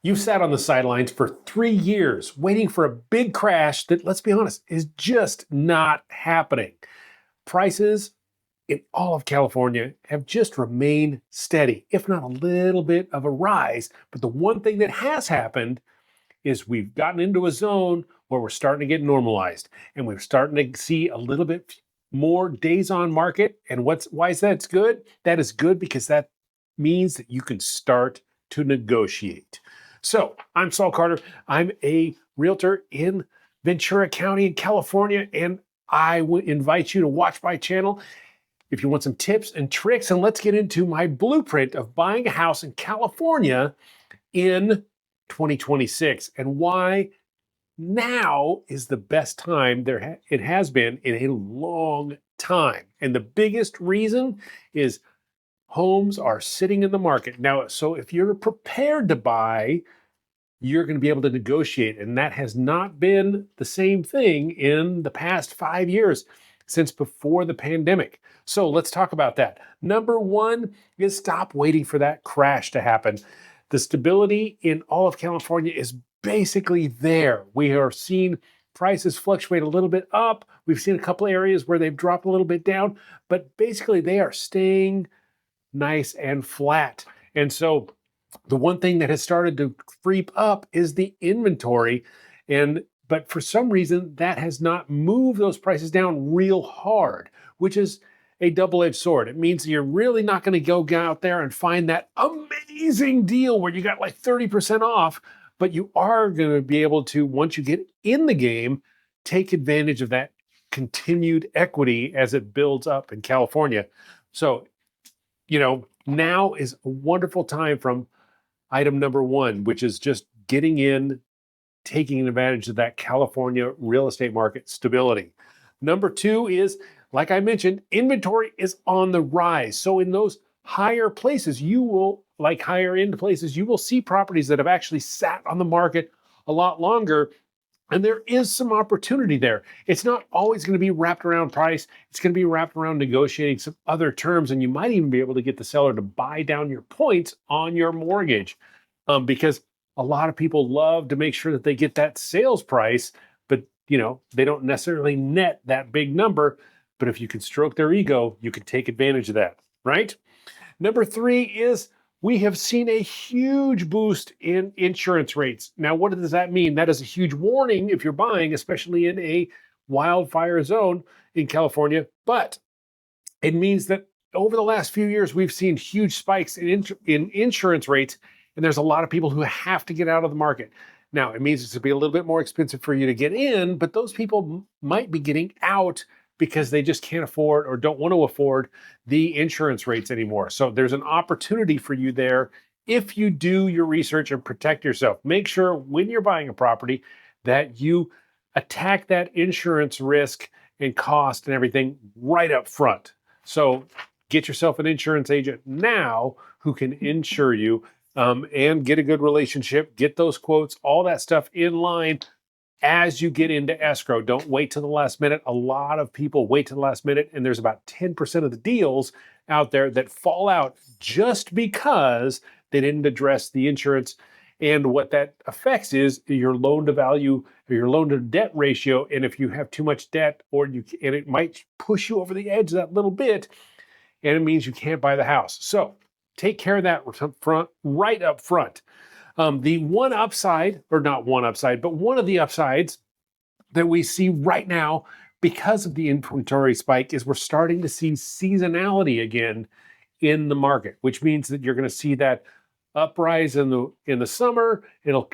You've sat on the sidelines for 3 years waiting for a big crash that, let's be honest, is just not happening. Prices in all of California have just remained steady, if not a little bit of a rise. But the one thing that has happened is we've gotten into a zone where we're starting to get normalized and we're starting to see a little bit more days on market. And why is that good? That is good because that means that you can start to negotiate. So I'm Saul Carter. I'm a realtor in Ventura County in California, and I would invite you to watch my channel if you want some tips and tricks. And let's get into my blueprint of buying a house in California in 2026 and why now is the best time it has been in a long time. And the biggest reason is homes are sitting in the market. Now, so if you're prepared to buy, you're going to be able to negotiate. And that has not been the same thing in the past 5 years since before the pandemic. So let's talk about that. Number one is stop waiting for that crash to happen. The stability in all of California is basically there. We are seeing prices fluctuate a little bit up. We've seen a couple areas where they've dropped a little bit down, but basically they are staying nice and flat. And so the one thing that has started to creep up is the inventory. But for some reason, that has not moved those prices down real hard, which is a double-edged sword. It means you're really not going to go out there and find that amazing deal where you got like 30% off, but you are going to be able to, once you get in the game, take advantage of that continued equity as it builds up in California. So, now is a wonderful time from item number one, which is just getting in, taking advantage of that California real estate market stability. Number two is, like I mentioned, inventory is on the rise. So in those higher places, like higher end places, you will see properties that have actually sat on the market a lot longer. And there is some opportunity there. It's not always going to be wrapped around price. It's going to be wrapped around negotiating some other terms. And you might even be able to get the seller to buy down your points on your mortgage, because a lot of people love to make sure that they get that sales price, but they don't necessarily net that big number. But if you can stroke their ego, you can take advantage of that, right? Number three is we have seen a huge boost in insurance rates. Now, what does that mean? That is a huge warning if you're buying, especially in a wildfire zone in California. But it means that over the last few years, we've seen huge spikes in insurance rates, and there's a lot of people who have to get out of the market. Now, it means it's going to be a little bit more expensive for you to get in, but those people might be getting out because they just can't afford or don't want to afford the insurance rates anymore. So there's an opportunity for you there if you do your research and protect yourself. Make sure when you're buying a property that you attack that insurance risk and cost and everything right up front. So get yourself an insurance agent now who can insure you, and get a good relationship, get those quotes, all that stuff in line as you get into escrow. Don't wait till the last minute. A lot of people wait till the last minute, and there's about 10% of the deals out there that fall out just because they didn't address the insurance. And what that affects is your loan to value or your loan to debt ratio. And if you have too much debt, and it might push you over the edge that little bit, and it means you can't buy the house. So take care of that right up front. The one upside, or not one upside, but one of the upsides that we see right now because of the inventory spike is we're starting to see seasonality again in the market, which means that you're going to see that uprise in the summer. It'll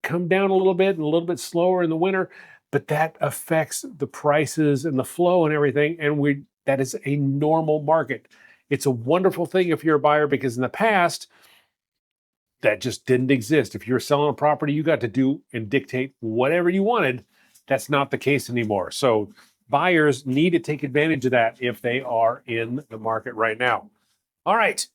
come down a little bit and a little bit slower in the winter, but that affects the prices and the flow and everything. And that is a normal market. It's a wonderful thing if you're a buyer, because in the past, that just didn't exist. If you're selling a property, you got to do and dictate whatever you wanted. That's not the case anymore. So buyers need to take advantage of that if they are in the market right now. All right.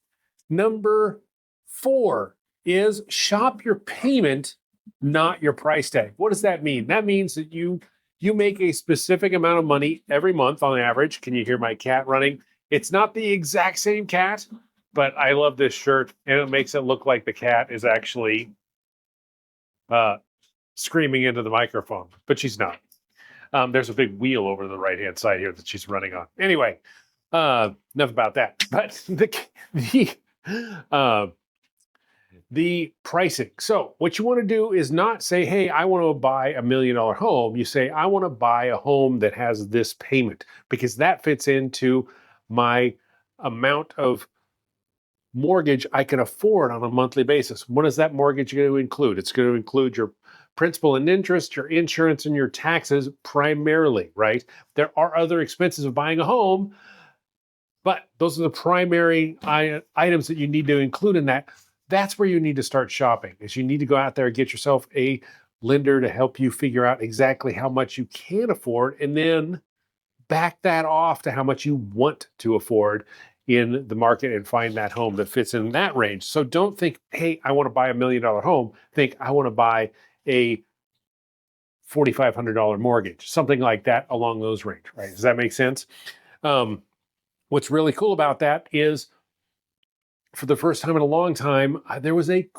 Number four is shop your payment, not your price tag. What does that mean? That means that you make a specific amount of money every month on average. Can you hear my cat running? It's not the exact same cat, but I love this shirt, and it makes it look like the cat is actually uh, screaming into the microphone, but she's not. There's a big wheel over to the right-hand side here that she's running on. Anyway, enough about that. But the uh, the pricing. So what you want to do is not say, hey, I want to buy $1 million home. You say, I want to buy a home that has this payment because that fits into my amount of mortgage I can afford on a monthly basis. What is that mortgage going to include? It's going to include your principal and interest, your insurance, and your taxes primarily, right? There are other expenses of buying a home, but those are the primary items that you need to include in that. That's where you need to start shopping. Is you need to go out there and get yourself a lender to help you figure out exactly how much you can afford, and then back that off to how much you want to afford in the market and find that home that fits in that range. So don't think, hey, I want to buy $1 million home. Think, I want to buy a $4,500 mortgage, something like that along those range, right? Does that make sense? What's really cool about that is for the first time in a long time, there was a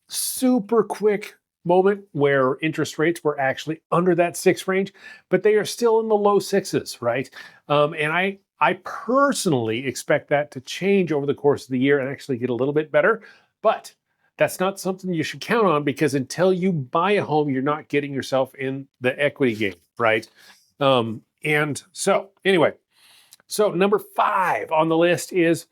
super quick moment where interest rates were actually under that 6 range, but they are still in the low 6s, right? And I personally expect that to change over the course of the year and actually get a little bit better. But that's not something you should count on because until you buy a home, you're not getting yourself in the equity game, right? And so anyway, so number 5 on the list is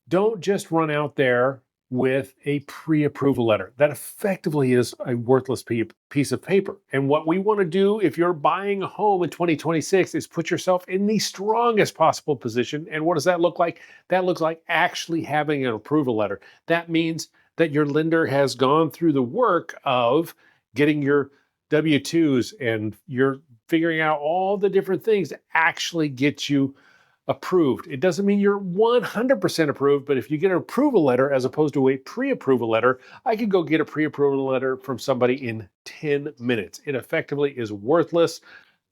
don't just run out there with a pre-approval letter. That effectively is a worthless piece of paper. And what we want to do if you're buying a home in 2026 is put yourself in the strongest possible position. And what does that look like? That looks like actually having an approval letter. That means that your lender has gone through the work of getting your W-2s and you're figuring out all the different things to actually get you approved. It doesn't mean you're 100% approved, but if you get an approval letter as opposed to a pre-approval letter, I could go get a pre-approval letter from somebody in 10 minutes. It effectively is worthless.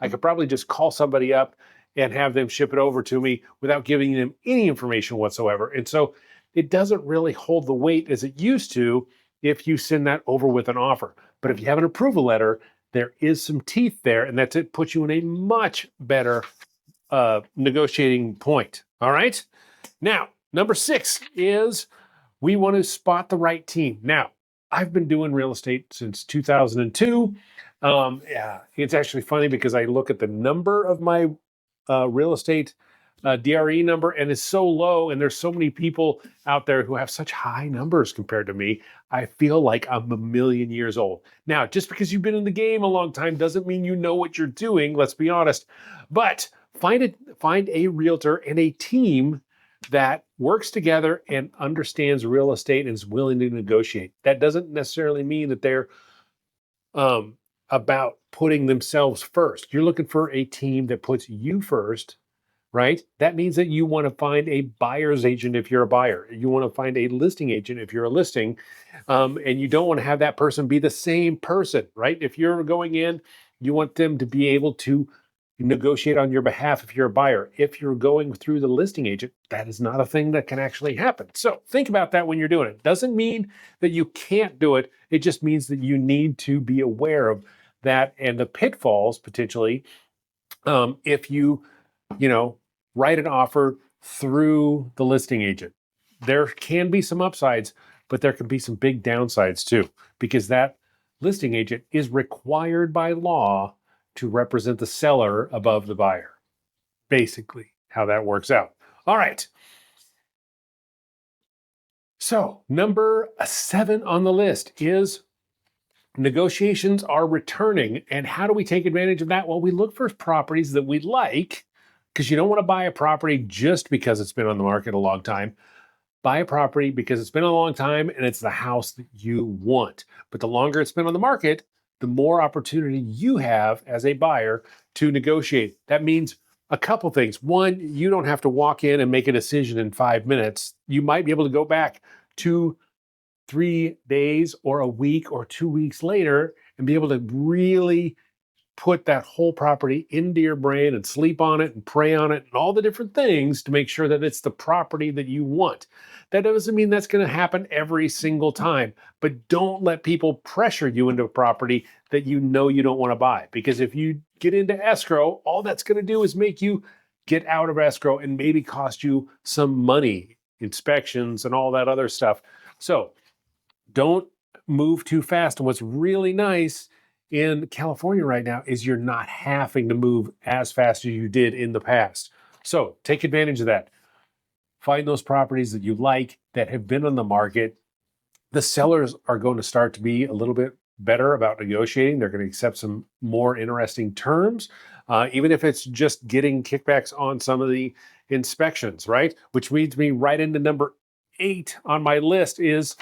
I could probably just call somebody up and have them ship it over to me without giving them any information whatsoever. And so it doesn't really hold the weight as it used to if you send that over with an offer. But if you have an approval letter, there is some teeth there, and that's it puts you in a much better negotiating point. All right. Now, number 6 is we want to spot the right team. Now, I've been doing real estate since 2002. Yeah, it's actually funny because I look at the number of my real estate DRE number and it's so low, and there's so many people out there who have such high numbers compared to me. I feel like I'm a million years old. Now, just because you've been in the game a long time doesn't mean you know what you're doing. Let's be honest. But find a realtor and a team that works together and understands real estate and is willing to negotiate. That doesn't necessarily mean that they're about putting themselves first. You're looking for a team that puts you first, right? That means that you want to find a buyer's agent if you're a buyer. You want to find a listing agent if you're a listing. And you don't want to have that person be the same person, right? If you're going in, you want them to be able to negotiate on your behalf if you're a buyer. If you're going through the listing agent, that is not a thing that can actually happen. So think about that when you're doing it. Doesn't mean that you can't do it. It just means that you need to be aware of that and the pitfalls potentially if you write an offer through the listing agent. There can be some upsides, but there can be some big downsides too, because that listing agent is required by law to represent the seller above the buyer. Basically, how that works out. All right. So, number 7 on the list is negotiations are returning. And how do we take advantage of that? Well, we look for properties that we like, because you don't want to buy a property just because it's been on the market a long time. Buy a property because it's been a long time and it's the house that you want. But the longer it's been on the market, the more opportunity you have as a buyer to negotiate. That means a couple things. One, you don't have to walk in and make a decision in 5 minutes. You might be able to go back 2, 3 days or a week or 2 weeks later and be able to really put that whole property into your brain and sleep on it and pray on it and all the different things to make sure that it's the property that you want. That doesn't mean that's going to happen every single time, but don't let people pressure you into a property that you know you don't want to buy. Because if you get into escrow, all that's going to do is make you get out of escrow and maybe cost you some money, inspections, and all that other stuff. So don't move too fast. And what's really nice in California right now is you're not having to move as fast as you did in the past. So take advantage of that. Find those properties that you like that have been on the market. The sellers are going to start to be a little bit better about negotiating. They're going to accept some more interesting terms, even if it's just getting kickbacks on some of the inspections, right? Which leads me right into number 8 on my list is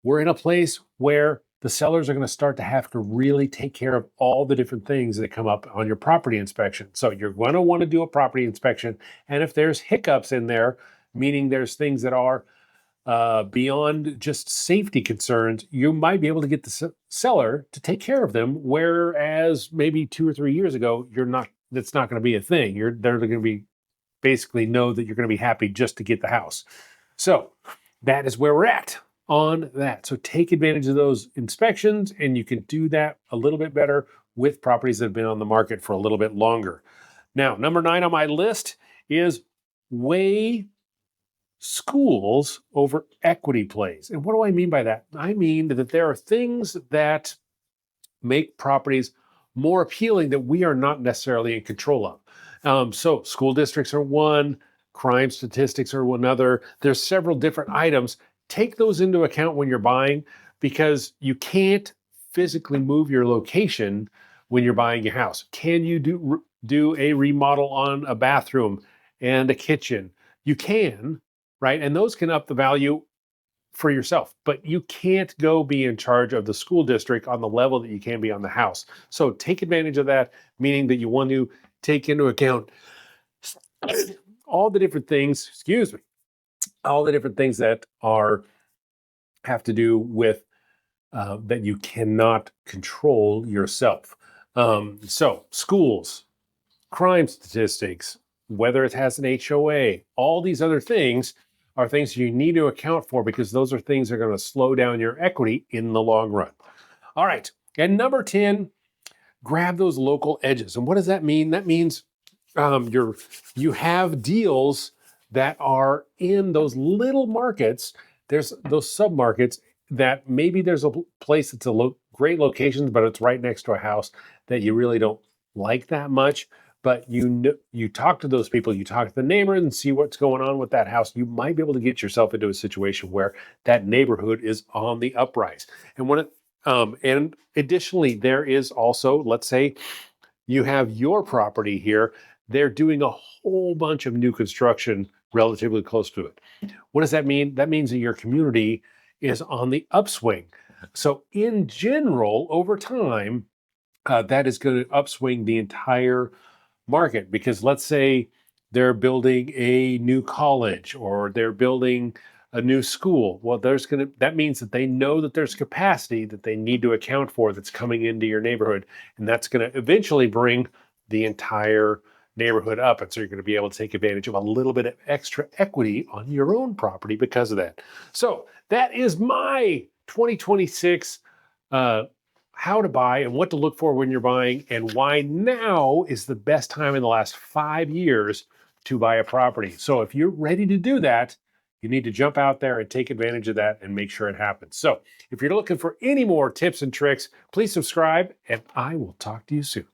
we're in a place where the sellers are going to start to have to really take care of all the different things that come up on your property inspection. So you're going to want to do a property inspection. And if there's hiccups in there, meaning there's things that are beyond just safety concerns, you might be able to get the seller to take care of them. Whereas maybe 2 or 3 years ago, that's not going to be a thing. They're going to be basically know that you're going to be happy just to get the house. So that is where we're at on that. So take advantage of those inspections, and you can do that a little bit better with properties that have been on the market for a little bit longer. Now, number 9 on my list is weigh schools over equity plays. And what do I mean by that? I mean that there are things that make properties more appealing that we are not necessarily in control of. So school districts are one, crime statistics are another. There's several different items. Take those into account when you're buying, because you can't physically move your location when you're buying your house. Can you do a remodel on a bathroom and a kitchen? You can, right? And those can up the value for yourself, but you can't go be in charge of the school district on the level that you can be on the house. So take advantage of that, meaning that you want to take into account all the different things, all the different things that have to do with that you cannot control yourself. So schools, crime statistics, whether it has an HOA, all these other things are things you need to account for, because those are things that are going to slow down your equity in the long run. All right. And number 10, grab those local edges. And what does that mean? That means you have deals that are in those little markets. There's those sub-markets that maybe there's a place that's a great location, but it's right next to a house that you really don't like that much. But you talk to those people, you talk to the neighbors and see what's going on with that house. You might be able to get yourself into a situation where that neighborhood is on the uprise. And additionally, there is also, let's say you have your property here, they're doing a whole bunch of new construction relatively close to it. What does that mean? That means that your community is on the upswing. So in general, over time, that is going to upswing the entire market, because let's say they're building a new college or they're building a new school. Well, that means that they know that there's capacity that they need to account for that's coming into your neighborhood, and that's going to eventually bring the entire neighborhood up. And so you're going to be able to take advantage of a little bit of extra equity on your own property because of that. So that is my 2026 how to buy and what to look for when you're buying, and why now is the best time in the last 5 years to buy a property. So if you're ready to do that, you need to jump out there and take advantage of that and make sure it happens. So if you're looking for any more tips and tricks, please subscribe, and I will talk to you soon.